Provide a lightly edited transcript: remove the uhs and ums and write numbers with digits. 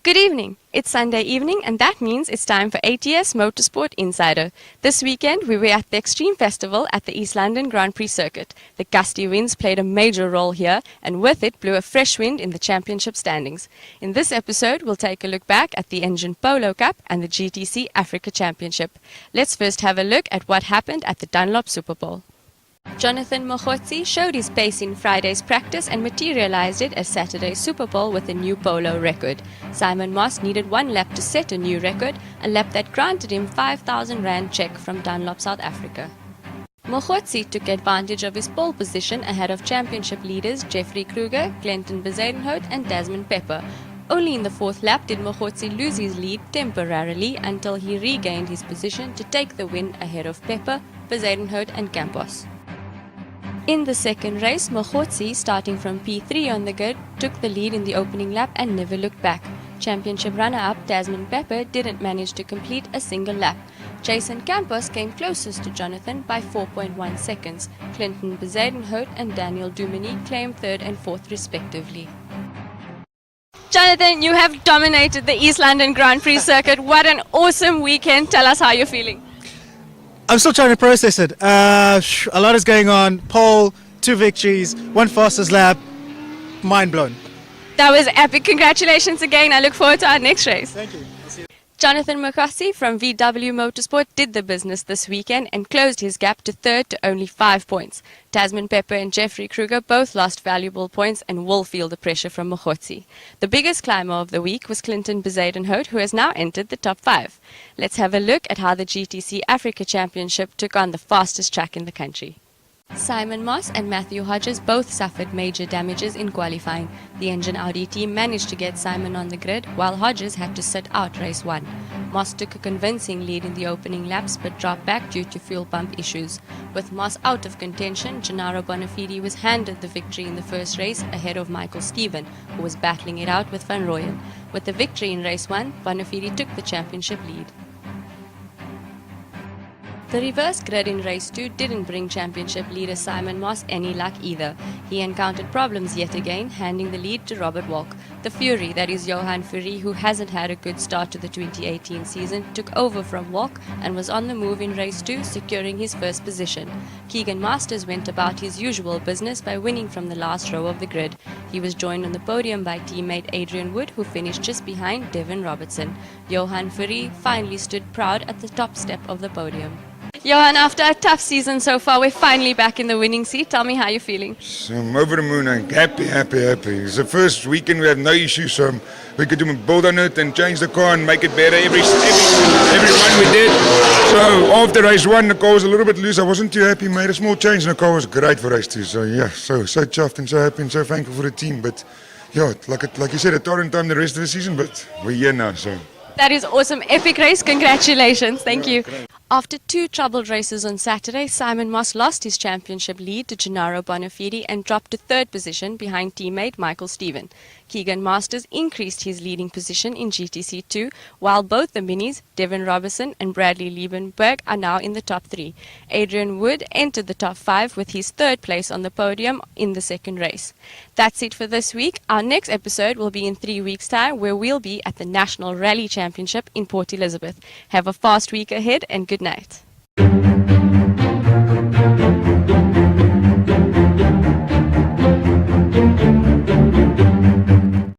Good evening. It's Sunday evening and that means it's time for ATS Motorsport Insider. This weekend we were at the Extreme Festival at the East London Grand Prix circuit. The gusty winds played a major role here and with it blew a fresh wind in the championship standings. In this episode we'll take a look back at the Engine Polo Cup and the GTC Africa Championship. Let's first have a look at what happened at the Dunlop Super Bowl. Jonathan Mogotsi showed his pace in Friday's practice and materialized it at Saturday's Super Bowl with a new polo record. Simon Moss needed one lap to set a new record, a lap that granted him R5,000 check from Dunlop, South Africa. Mogotsi took advantage of his pole position ahead of championship leaders Jeffrey Kruger, Clinton Bezuidenhout and Desmond Pepper. Only in the fourth lap did Mogotsi lose his lead temporarily until he regained his position to take the win ahead of Pepper, Bezuidenhout and Campos. In the second race, Mogotsi, starting from P3 on the grid, took the lead in the opening lap and never looked back. Championship runner-up Desmond Pepper didn't manage to complete a single lap. Jason Campos came closest to Jonathan by 4.1 seconds. Clinton Bezuidenhout and Daniel Duminy claimed third and fourth respectively. Jonathan, you have dominated the East London Grand Prix circuit. What an awesome weekend. Tell us how you're feeling. I'm still trying to process it. A lot is going on. Pole, 2 victories, 1 fastest lap. Mind blown. That was epic. Congratulations again. I look forward to our next race. Thank you. Jonathan Mogotsi from VW Motorsport did the business this weekend and closed his gap to third to only 5 points. Desmond Pepper and Jeffrey Kruger both lost valuable points and will feel the pressure from Mogotsi. The biggest climber of the week was Clinton Bezuidenhout, who has now entered the top 5. Let's have a look at how the GTC Africa Championship took on the fastest track in the country. Simon Moss and Matthew Hodges both suffered major damages in qualifying. The Engine Audi team managed to get Simon on the grid, while Hodges had to sit out race 1. Moss took a convincing lead in the opening laps but dropped back due to fuel pump issues. With Moss out of contention, Gennaro Bonafide was handed the victory in the first race ahead of Michael Stephen, who was battling it out with Van Rooyen. With the victory in race 1, Bonafide took the championship lead. The reverse grid in race 2 didn't bring championship leader Simon Moss any luck either. He encountered problems yet again, handing the lead to Robert Walk. The Fury, that is Johan Fury, who hasn't had a good start to the 2018 season, took over from Walk and was on the move in race 2, securing his first position. Keegan Masters went about his usual business by winning from the last row of the grid. He was joined on the podium by teammate Adrian Wood, who finished just behind Devin Robertson. Johan Fury finally stood proud at the top step of the podium. Johan, after a tough season so far, we're finally back in the winning seat. Tell me how you're feeling. So I'm over the moon and happy. It's the first weekend we have no issues, so we could build on it and change the car and make it better every one we did. So after race 1, the car was a little bit loose. I wasn't too happy, made a small change and the car was great for race 2. So yeah, so chuffed and so happy and so thankful for the team. But yeah, like you said, a torrent time the rest of the season, but we're here now. So that is awesome. Epic race. Congratulations. Thank you. After 2 troubled races on Saturday, Simon Moss lost his championship lead to Gennaro Bonafide and dropped to third position behind teammate Michael Stephen. Keegan Masters increased his leading position in GTC2, while both the minis, Devin Robertson and Bradley Liebenberg, are now in the top 3. Adrian Wood entered the top 5 with his third place on the podium in the second race. That's it for this week. Our next episode will be in 3 weeks' time, where we'll be at the National Rally Championship in Port Elizabeth. Have a fast week ahead and good night.